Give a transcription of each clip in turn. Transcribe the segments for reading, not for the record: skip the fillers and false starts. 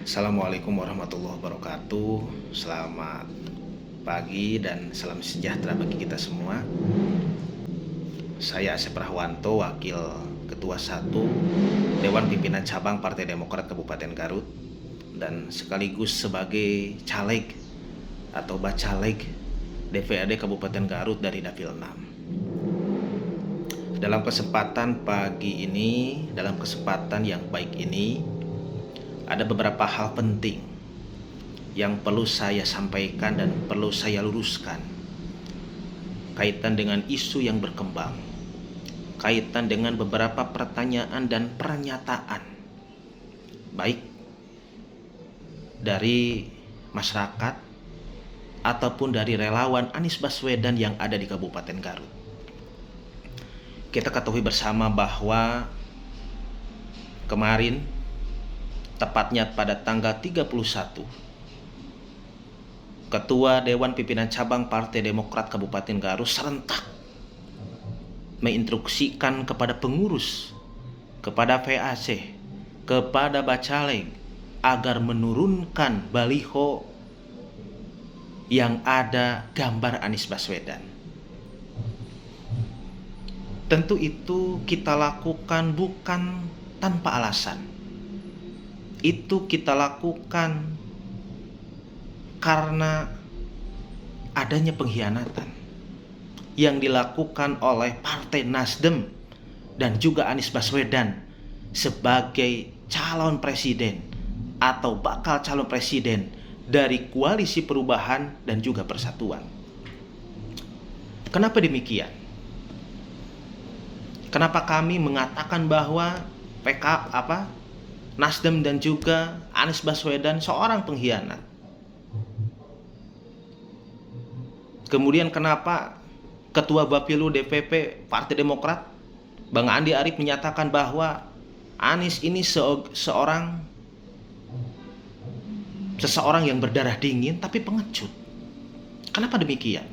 Assalamualaikum warahmatullahi wabarakatuh. Selamat pagi dan salam sejahtera bagi kita semua. Saya Asep Rahwanto, Wakil Ketua 1 Dewan Pimpinan Cabang Partai Demokrat Kabupaten Garut dan sekaligus sebagai caleg atau bacaleg DPRD Kabupaten Garut dari Dapil 6. Dalam kesempatan pagi ini, dalam kesempatan yang baik ini, ada beberapa hal penting yang perlu saya sampaikan dan perlu saya luruskan kaitan dengan isu yang berkembang, kaitan dengan beberapa pertanyaan dan pernyataan baik dari masyarakat ataupun dari relawan Anies Baswedan yang ada di Kabupaten Garut. Kita ketahui bersama bahwa kemarin, tepatnya pada tanggal 31, Ketua Dewan Pimpinan Cabang Partai Demokrat Kabupaten Garut serentak menginstruksikan kepada pengurus, kepada VAC, kepada Bacaleg agar menurunkan baliho yang ada gambar Anies Baswedan. Tentu itu kita lakukan bukan tanpa alasan. Itu kita lakukan karena adanya pengkhianatan yang dilakukan oleh Partai Nasdem dan juga Anies Baswedan sebagai calon presiden atau bakal calon presiden dari Koalisi Perubahan dan juga Persatuan. Kenapa demikian? Kenapa kami mengatakan bahwa Nasdem dan juga Anies Baswedan seorang pengkhianat? Kemudian kenapa Ketua Bapilu DPP Partai Demokrat Bang Andi Arief menyatakan bahwa Anies ini seseorang yang berdarah dingin tapi pengecut? Kenapa demikian?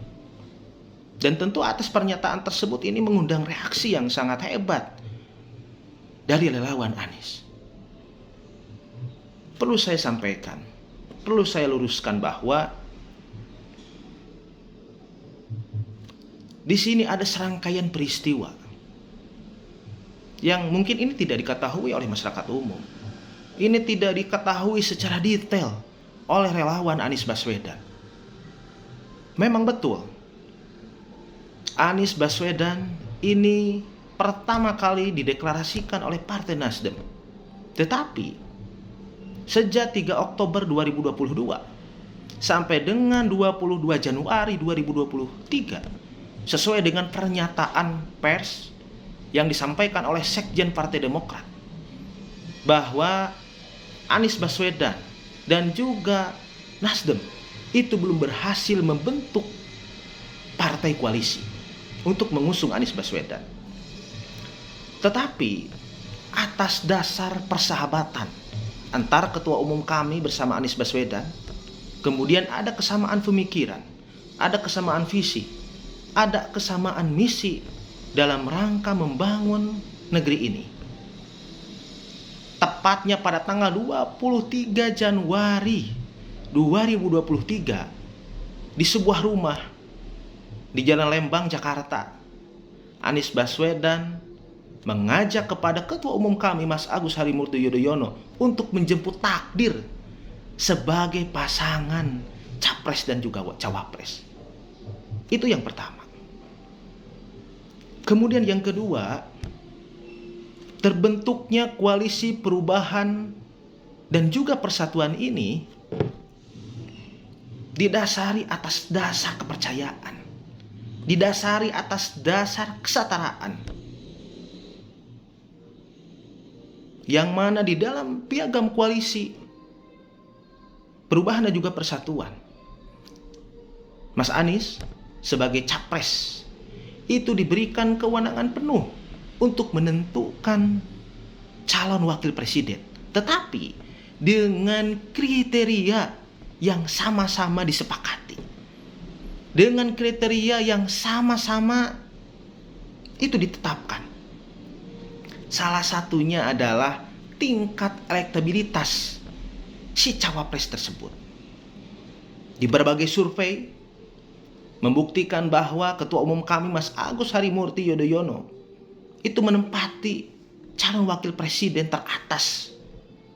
Dan tentu atas pernyataan tersebut ini mengundang reaksi yang sangat hebat dari relawan Anies. Perlu saya sampaikan, perlu saya luruskan bahwa di sini ada serangkaian peristiwa yang mungkin ini tidak diketahui oleh masyarakat umum. Ini tidak diketahui secara detail oleh relawan Anies Baswedan. Memang betul, Anies Baswedan ini pertama kali dideklarasikan oleh Partai Nasdem. Tetapi sejak 3 Oktober 2022 sampai dengan 22 Januari 2023, sesuai dengan pernyataan pers yang disampaikan oleh Sekjen Partai Demokrat, bahwa Anies Baswedan dan juga Nasdem itu belum berhasil membentuk partai koalisi untuk mengusung Anies Baswedan. Tetapi atas dasar persahabatan antara ketua umum kami bersama Anies Baswedan, kemudian ada kesamaan pemikiran, ada kesamaan visi, ada kesamaan misi dalam rangka membangun negeri ini. Tepatnya pada tanggal 23 Januari 2023 di sebuah rumah di Jalan Lembang, Jakarta, Anies Baswedan mengajak kepada Ketua Umum kami Mas Agus Harimurti Yudhoyono untuk menjemput takdir sebagai pasangan capres dan juga cawapres. Itu yang pertama. Kemudian yang kedua, terbentuknya Koalisi Perubahan dan juga Persatuan ini didasari atas dasar kepercayaan, didasari atas dasar kesetaraan, yang mana di dalam piagam Koalisi Perubahan dan juga Persatuan, Mas Anies sebagai capres itu diberikan kewenangan penuh untuk menentukan calon wakil presiden, tetapi dengan kriteria yang sama-sama disepakati, dengan kriteria yang sama-sama itu ditetapkan. Salah satunya adalah tingkat elektabilitas si cawapres tersebut. Di berbagai survei membuktikan bahwa Ketua Umum kami Mas Agus Harimurti Yudhoyono itu menempati calon wakil presiden teratas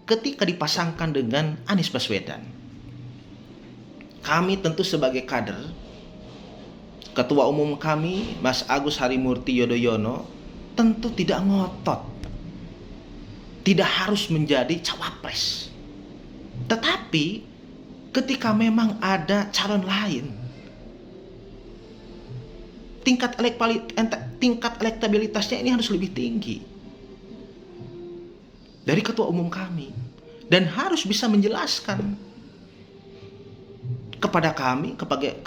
ketika dipasangkan dengan Anies Baswedan. Kami tentu sebagai kader, Ketua Umum kami Mas Agus Harimurti Yudhoyono tentu tidak ngotot, tidak harus menjadi cawapres. Tetapi ketika memang ada calon lain, tingkat elektabilitasnya ini harus lebih tinggi dari Ketua Umum kami, dan harus bisa menjelaskan kepada kami,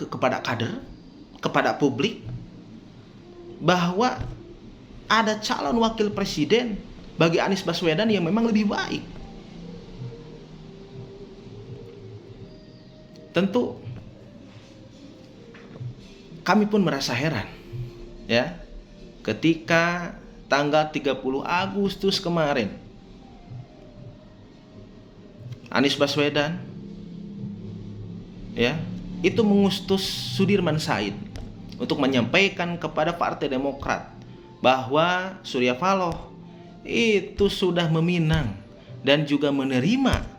kepada kader, kepada publik, bahwa ada calon wakil presiden bagi Anies Baswedan yang memang lebih baik. Tentu kami pun merasa heran, ya, ketika tanggal 30 Agustus kemarin Anies Baswedan, ya, itu mengutus Sudirman Said untuk menyampaikan kepada Partai Demokrat bahwa Surya Paloh itu sudah meminang dan juga menerima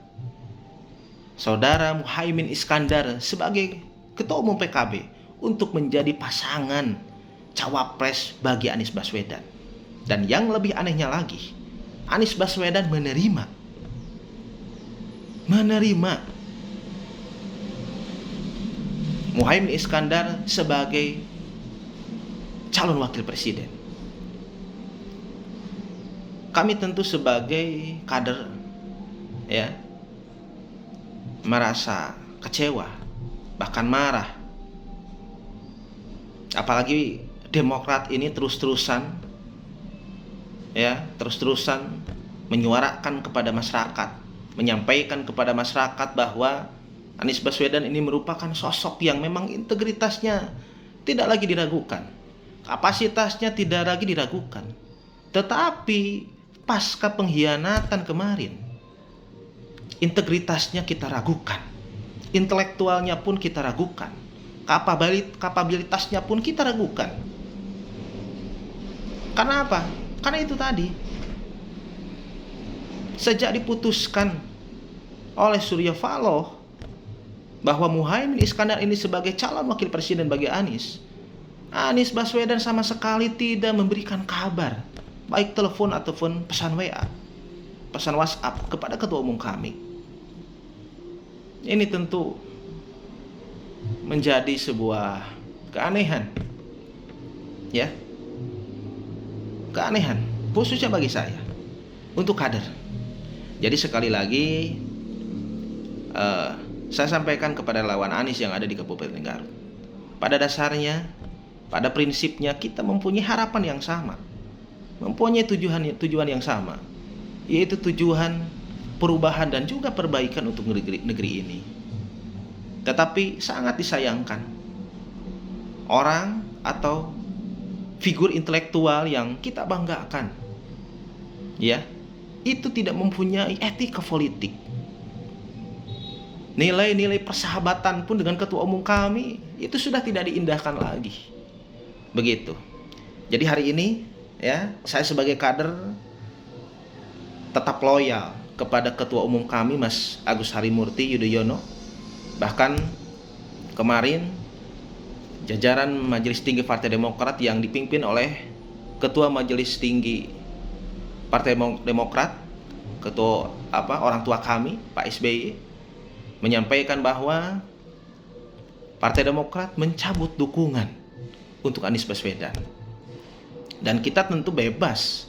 Saudara Muhaimin Iskandar sebagai Ketua Umum PKB untuk menjadi pasangan cawapres bagi Anies Baswedan. Dan yang lebih anehnya lagi, Anies Baswedan menerima Muhaimin Iskandar sebagai calon wakil presiden. Kami tentu sebagai kader, ya, merasa kecewa, bahkan marah. Apalagi Demokrat ini terus-terusan menyuarakan kepada masyarakat, menyampaikan kepada masyarakat bahwa Anies Baswedan ini merupakan sosok yang memang integritasnya tidak lagi diragukan, kapasitasnya tidak lagi diragukan. Tetapi pasca pengkhianatan kemarin, integritasnya kita ragukan, intelektualnya pun kita ragukan, kapabilitasnya pun kita ragukan. Karena apa? Karena itu tadi, sejak diputuskan oleh Surya Paloh bahwa Muhaimin Iskandar ini sebagai calon wakil presiden bagi Anies Baswedan sama sekali tidak memberikan kabar, baik telepon ataupun pesan WA, pesan WhatsApp kepada Ketua Umum kami. Ini tentu menjadi sebuah keanehan, ya, keanehan khususnya bagi saya untuk kader. Jadi sekali lagi saya sampaikan kepada lawan Anies yang ada di Kabupaten Garut, pada dasarnya, pada prinsipnya kita mempunyai harapan yang sama, mempunyai tujuan yang sama, yaitu tujuan perubahan dan juga perbaikan untuk negeri ini. Tetapi sangat disayangkan, orang atau figur intelektual yang kita banggakan, ya, itu tidak mempunyai etika politik. Nilai-nilai persahabatan pun dengan Ketua Umum kami itu sudah tidak diindahkan lagi. Begitu. Jadi hari ini, ya, saya sebagai kader tetap loyal kepada Ketua Umum kami Mas Agus Harimurti Yudhoyono. Bahkan kemarin jajaran Majelis Tinggi Partai Demokrat yang dipimpin oleh Ketua Majelis Tinggi Partai Demokrat, orang tua kami Pak SBY, menyampaikan bahwa Partai Demokrat mencabut dukungan untuk Anies Baswedan. Dan kita tentu bebas,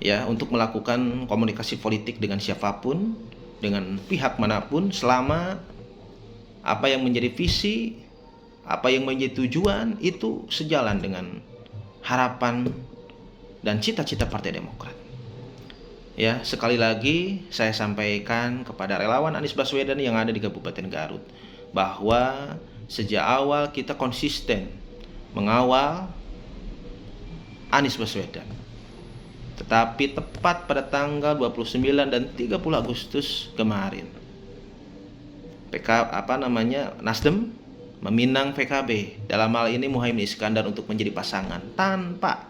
ya, untuk melakukan komunikasi politik dengan siapapun, dengan pihak manapun, selama apa yang menjadi visi, apa yang menjadi tujuan itu sejalan dengan harapan dan cita-cita Partai Demokrat. Ya, sekali lagi saya sampaikan kepada relawan Anies Baswedan yang ada di Kabupaten Garut bahwa sejak awal kita konsisten mengawal Anies Baswedan. Tetapi tepat pada tanggal 29 dan 30 Agustus kemarin, Nasdem meminang PKB, dalam hal ini Muhaimin Iskandar, untuk menjadi pasangan tanpa,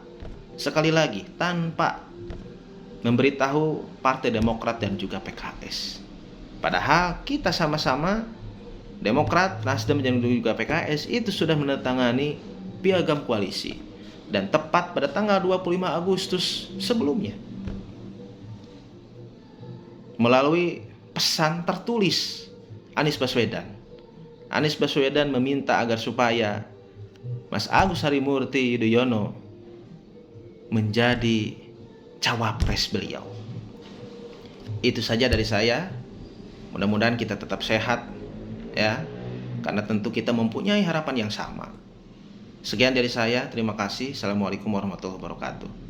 sekali lagi, tanpa memberitahu Partai Demokrat dan juga PKS. Padahal kita sama-sama, Demokrat, Nasdem dan juga PKS, itu sudah menandatangani piagam koalisi, dan tepat pada tanggal 25 Agustus sebelumnya, melalui pesan tertulis Anies Baswedan meminta agar supaya Mas Agus Harimurti Yudhoyono menjadi cawapres beliau. Itu saja dari saya. Mudah-mudahan kita tetap sehat ya, karena tentu kita mempunyai harapan yang sama. Sekian dari saya, terima kasih. Assalamualaikum warahmatullahi wabarakatuh.